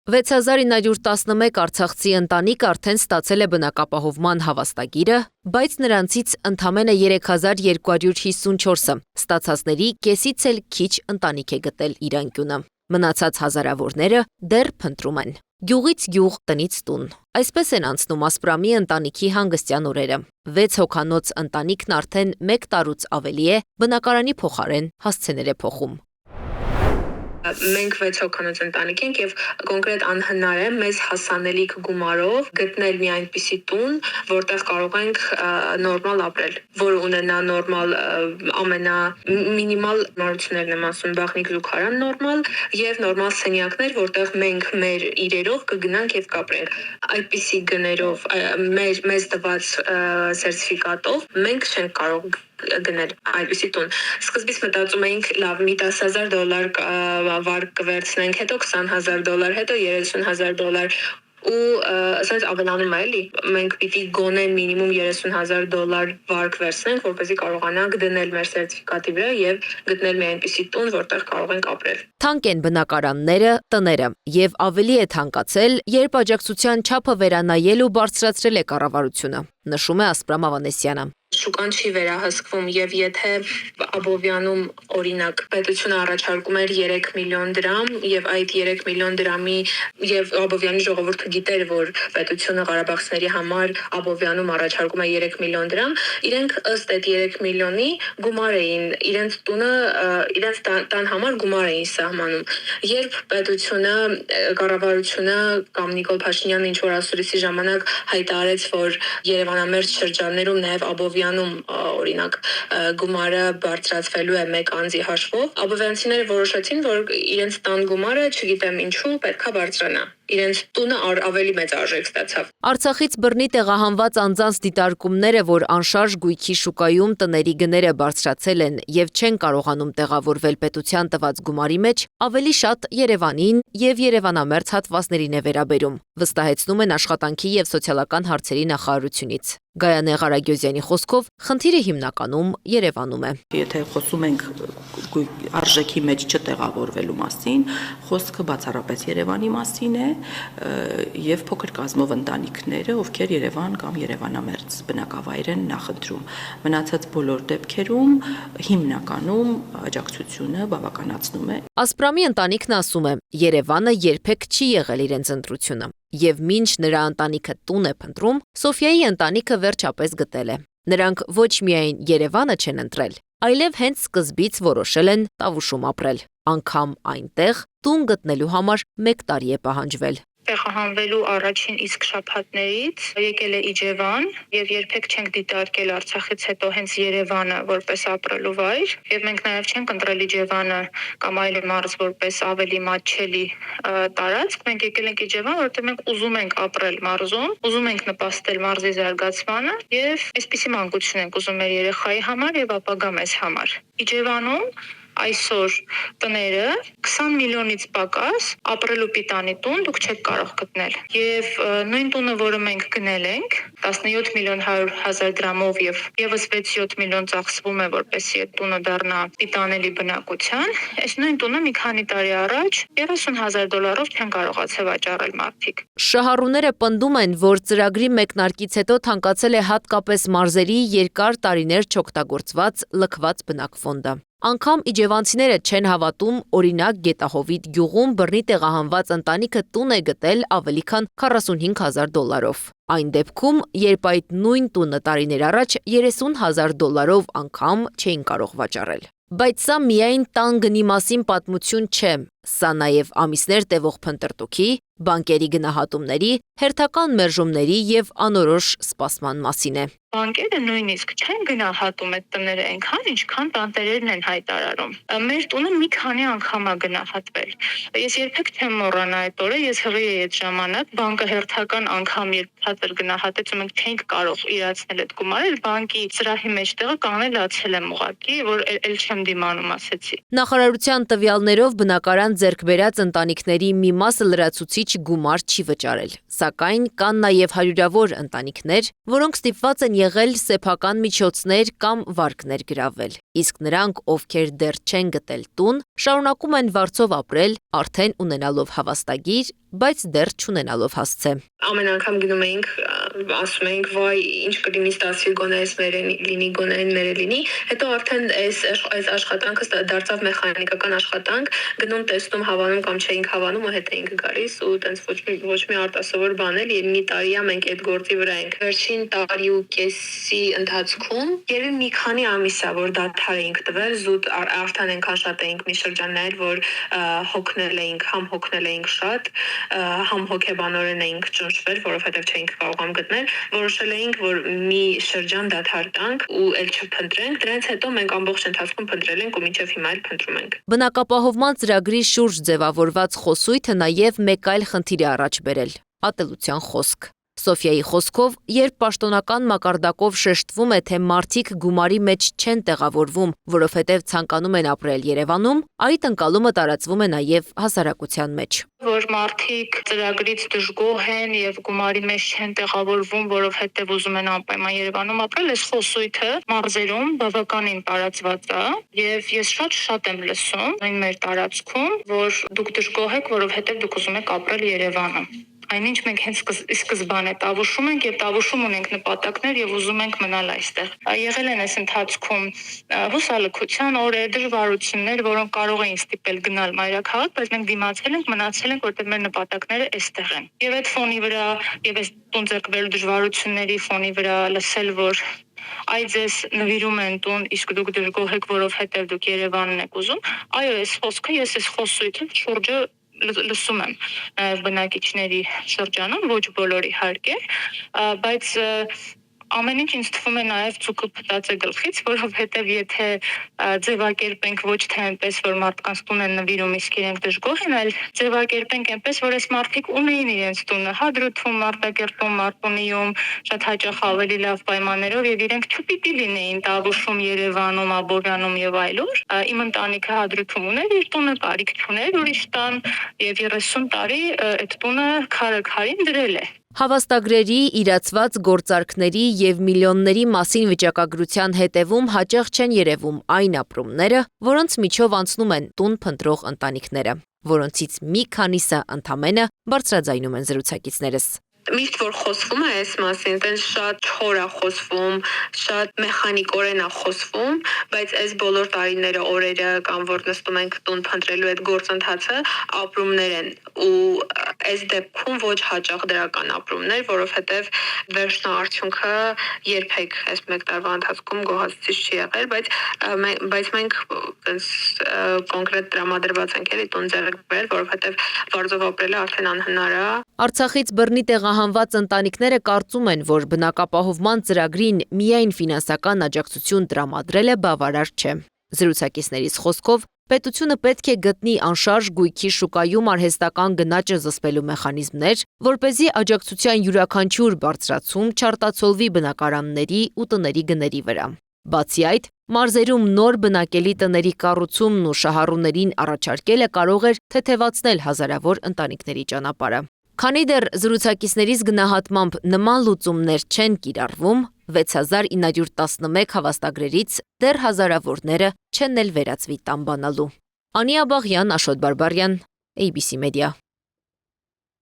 6911 արցախցի ընտանիք արդեն ստացել է բնակապահովման հավաստագիրը, բայց նրանցից ընդամենը 3254-ը ստացածների կեսից էլ քիչ ընտանիք է գտել իր անկյունը։ Մնացած հազարավորները դեռ փնտրում են։ Գյուղից գյուղ, տնից տուն։ Այսպես են անցնում Ասպրամի ընտանիքի հանգստյան օրերը։ 6 հոգանոց ընտանիքն արդեն 1 տարուց ավելի է բնակարանի փոխարեն հասցեներ է փոխում։ Մենք 6 հոգանոց ընտանիք ենք եւ կոնկրետ անհնար է մեզ հասանելիք գումարով գտնել մի այնպիսի տուն, որտեղ կարող ենք նորմալ ապրել, որ ունենա նորմալ ամենամինիմալ նորություններն եմ ասում, բաղնիկ զուգարան նորմալ եւ նորմալ սենյակներ, որտեղ մենք մեր իրերով կգնանք եւ կապրենք։ Այդպիսի գներով մեզ տված սերտիֆիկատով մենք չենք կարող գնել այդպիսի տուն։ Սկզբից մտածում էինք լավ մի $10,000 վարկ կվերցնենք, հետո $20,000, հետո $30,000 ու ասած ավելանում է էլի։ Մենք պիտի գոնե մինիմում $30,000 վարկ վերցնենք, որպեսզի կարողանանք դնել մեր սերտիֆիկատի վրա եւ գտնել մի այնպիսի տուն, որտեղ կարող ենք ապրել։ Թանկ են բնակարանները, տները եւ ավելի է թանկացել, երբ աջակցության չափը վերանայել ու բարձրացրել է կառավարությունը, նշում է Ասպրամ Ավանեսյանը։ Շուկան չի վերահսկվում եւ եթե Աբովյանում օրինակ պետությունը առաջարկում էր 3 միլիոն դրամ եւ այդ 3 միլիոն դրամի եւ Աբովյանի ժողովուրդը գիտեր, որ պետությունը Ղարաբաղցիների համար Աբովյանում առաջարկում է 3 միլիոն դրամ, իրենք ըստ այդ 3 միլիոնի գումար էին իրենց տունը, իրենց տան համար գումար էին սահմանում։ Երբ պետությունը, կառավարությունը կամ Նիկոլ Փաշինյանը ինչ որ ասուլիսի ժամանակ հայտարարեց, որ Երևանամերձ շրջաններում նաեւ Աբովյանում օրինակ գումարը բարձրացվելու է 1 անձի հաշվով, աբովյանցիները որոշեցին, որ իրենց տան գումարը, չգիտեմ ինչու, պետքա բարձրանա։ Իրենց տունը ավելի մեծ արժեք ստացավ։ Արցախից բռնի տեղահանված անձանց դիտարկումները, որ անշարժ գույքի շուկայում տների գները բարձրացել են եւ չեն կարողանում տեղավորվել պետության տված գումարի մեջ, ավելի շատ Երևանին եւ Երևանամերձ հատվածներին է վերաբերում, վստահեցնում են Աշխատանքի եւ սոցիալական հարցերի նախարարությունից։ Գայանե Ղարագյոզյանի խոսքով խնդիրը հիմնականում Երևանում է։ Եթե խոսում ենք արժեքի մեջ չտեղավորվելու մասին, խոսքը բացառապես Երևանի մասին է եւ փոքր կազմով ընտանիքները, ովքեր Երևան կամ Երևանամերձ բնակավայր են նախընտրում։ Մնացած բոլոր դեպքերում հիմնականում աջակցությունը բավականացնում է։ Ասպրամի ընտանիքն ասում է, Երևանը երբեք չի եղել իրենց ընտրությունը։ Եվ մինչ նրա ընտանիքը տուն է փնտրում, Սոֆիայի ընտանիքը վերջապես գտել է։ Նրանք ոչ միայն Երևանը չեն ընտրել, այլև հենց սկզբից որոշել են Տավուշում ապրել։ Անգամ այնտեղ տուն գտնելու համար 1 տարի է պահանջվել։ Տեղահանվելու առաջին իսկ շաբաթներից եկել է Իջևան եւ երբեք չենք դիտարկել Արցախից հետո հենց Երևանը որպես ապրելու վայր եւ մենք նաեւ չենք ընտրել Իջևանը կամ այլ մարզ որպես ավելի մատչելի տարածք։ Մենք եկել ենք Իջևան, որտեղ մենք ուզում ենք ապրել մարզում, ուզում ենք նպաստել մարզի զարգացմանը եւ այսպիսի մանկություն ենք ուզում մեր երեխայի համար եւ ապագա մեզ համար։ Իջևանում այսօր տները 20 միլիոնից պակաս ապրելու պիտանի տուն դուք չեք կարող գտնել։ Եվ նույն տունը, որը մենք գնել ենք, 17 միլիոն 100,000 դրամով եւ եւս 6-7 միլիոն ծախսվում է, որպեսզի այդ տունը դառնա պիտանելի բնակության, այս նույն տունը մի քանի տարի առաջ $30,000 չեն կարողացել վաճառել մարդիկ։ Շահառուները պնդում են, որ ծրագրի մեկնարկից հետո թանկացել է հատկապես մարզերի երկար տարիներ չօգտագործված լքված բնակֆոնդը։ Անգամ իջևանցիները չեն հավատում, օրինակ Գետահովիտ գյուղում բռնի տեղահանված ընտանիքը տուն է գտել ավելի քան $45,000-ով։ Այն դեպքում, երբ այդ նույն տունը տարիներ առաջ $30,000-ով անգամ չէին կարող վաճառել։ Բայց սա միայն տան գնի մասին պատմություն չէ, սա նաև ամիսներ տևող փնտրտուքի, բանկերի գնահատումների, հերթական մերժումների եւ անորոշ սպասման մասին է։ Բանկերը նույնիսկ չեն գնահատում այդ տները այնքան, ինչքան տանտերերն են հայտարարում։ Մեր տունը մի քանի անգամ է գնահատվել։ Ես երբեք չեմ մոռանա այդ օրը, ես հղի էի այդ ժամանակ, բանկը հերթական անգամ երբ ցածր գնահատեց ու մենք չէինք կարող իրացնել այդ գումարը, բանկի սրահի մեջտեղը կանելացել եմ ուղակի, որ էլ չեմ դիմանում ասեցի։ Նախարարության տվյալներով բնակարան ձեռք բերած ընտանիքների մի մասը լրացուցիչ գումար չի վճարել, սակայն կան նաև հարյուրավոր ընտանիքներ, որոնք ստիպված են եղել սեփական միջոցներ կամ վարկներ գրավել, իսկ նրանք, ովքեր դեռ չեն գտել տուն, շարունակում են վարձով ապրել, արդեն ունենալով հավաստագիր, բայց դեռ չունենալով հասցե։ Ամեն անգամ գնում էինք, ասում էինք, վայ, ինչ կլինի, ստացվի գոնե էս մեր լինի, գոնե մեր լինի, հետո արդեն այս աշխատանքը դարձավ մեխանիկական աշխատանք, գնում տեսնում հավանում կամ չէինք հավանում ու հետ էինք գալիս ու տենց ոչ մի արտասովոր բան էլ մի տարիա մենք այդ գործի վրա ենք։ Վերջին տարի ու կեսի ընթացքում երևի մի քանի ամիս է, որ դադար էինք տվել, զուտ արդեն այնքան շատ էինք մի շրջաններ, որ հոգնել էինք շատ, համ հոգեբանորեն էինք ճնշվել, որովհետև չէինք կարողam գտնել, որոշել էինք, որ մի շրջան դադար տանք ու էլ չփնտրենք, դրանից հետո մենք ամբողջ ընթացքում փնտրել ենք ու մինչև հիմա էլ փնտրում ենք։ Բնակապահովման ծրագրի շուրջ ձևավորված խոսույթը նաև մեկ այլ խնդիր է առաջ բերել՝ ատելության խոսք։ Սոֆիայի խոսքով, երբ պաշտոնական մակարդակով շեշտվում է, թե մարդիկ գումարի մեջ չեն տեղավորվում, որովհետև ցանկանում են ապրել Երևանում, այդ ընկալումը տարածվում է նաև հասարակության մեջ։ Որ մարդիկ ծրագրից դժգոհ են եւ գումարի մեջ չեն տեղավորվում, որովհետեւ ուզում են անպայման Երևանում ապրել, այս խոսույթը մարզերում բավականին տարածված է եւ ես շատ եմ լսում այն մեր տարածքում, որ դուք դժգոհ եք, որովհետեւ դուք ուզում եք ապրել Երևանում։ Այնինչ մենք հենց սկզբանե տավուշում ենք եւ տավուշում ունենք նպատակներ եւ ուզում ենք մնալ այստեղ։ Եղել են այս ընթացքում հուսալքության օրեր, դժվարություններ, որոնք կարող էին ստիպել գնալ մայրաքաղաք, բայց մենք դիմացել ենք, մնացել ենք, որտեղ մեր նպատակները այստեղ են։ Եվ այդ ֆոնի վրա եւ այս տուն ձեռք բերելու դժվարությունների ֆոնի վրա լսել, որ այ ձեզ նվիրում են տուն, իսկ դուք դժգոհ եք, որովհետեւ դուք Երևանն եք ուզում։ Այո, այս խոսքը, ես այս խոսույթը շուրջը լսում եմ բնակիչների շրջանում, ոչ բոլորի իհարկե, բայց ամեն ինչ ինձ թվում է նաև ցուկը փտած է գլխից, որովհետև եթե ձևակերպենք ոչ թե այնպես, որ մարդկանց տուն են նվիրում, իսկ իրենք դժգոհ են, այլ ձևակերպենք այնպես, որ այս մարդիկ ունեին իրենց տունը, Հադրութում, Մարտակերտում, Մարտունիում, շատ հաճախ ավելի լավ պայմաններով եւ իրենք չպիտի լինեին Տավուշում, Երևանում, Աբովյանում եւ այլուր։ Իմ ընտանիքը Հադրութում ուներ իր տունը, կարիք չուներ ուրիշ տան եւ 30 տարի այդ տունը քարը քարին դրել է։ Հավաստագրերի, իրացված գործարքների եւ միլիոնների մասին վիճակագրության հետևում հաճախ չեն երևում այն ապրումները, որոնց միջով անցնում են տուն փնտրող ընտանիքները, որոնցից մի քանիսը ընդամենը բարձրաձայնում են զրուցակիցներս։ Միշտ որ խոսվում է այս մասին, այդպես շատ չոր է խոսվում, շատ մեխանիկորեն է խոսվում, բայց այս բոլոր տարիները, օրերը կամ որ նստում ենք տուն փնտրելու այդ գործընթացը ապրումներ են ու այս դեպքում ոչ հաճախ դրական ապրումներ, որովհետև վերջնաարդյունքը երբեք այս մեկ տարվա ընթացքում գոհացուցիչ չի եղել, բայց մենք այդպես կոնկրետ տրամադրված ենք էլի տուն ձեռք բերել, որովհետև վարձով ապրելը արդեն անհնար է։ Արցախից բռնի տեղահանված ընտանիքները կարծում են, որ բնակապահովման ծրագրին միայն ֆինանսական աջակցություն տրամադրելը բավարար չէ։ Զրուցակիցներիս խոսքով, պետությունը պետք է գտնի անշարժ գույքի շուկայում արհեստական գնաճը զսպելու մեխանիզմներ, որպեսզի աջակցության յուրաքանչյուր բարձրացում չարտացոլվի բնակարանների ու տների գների վրա։ Բացի այդ, մարզերում նոր բնակելի տների կառուցումն ու շահառուներին առաջարկելը կարող էր թեթևացնել հազարավոր ընտանիքների ճանապարհը։ Քանի դեռ զրուցակիցներիս գնահատմամբ նման լուծումներ չեն կիրառվում, 6911 հավաստագրերից դեռ հազարավորները չեն էլ վերածվի տան բանալու։ Անի Աբաղյան, Աշոտ Բարբարյան, ABC Media։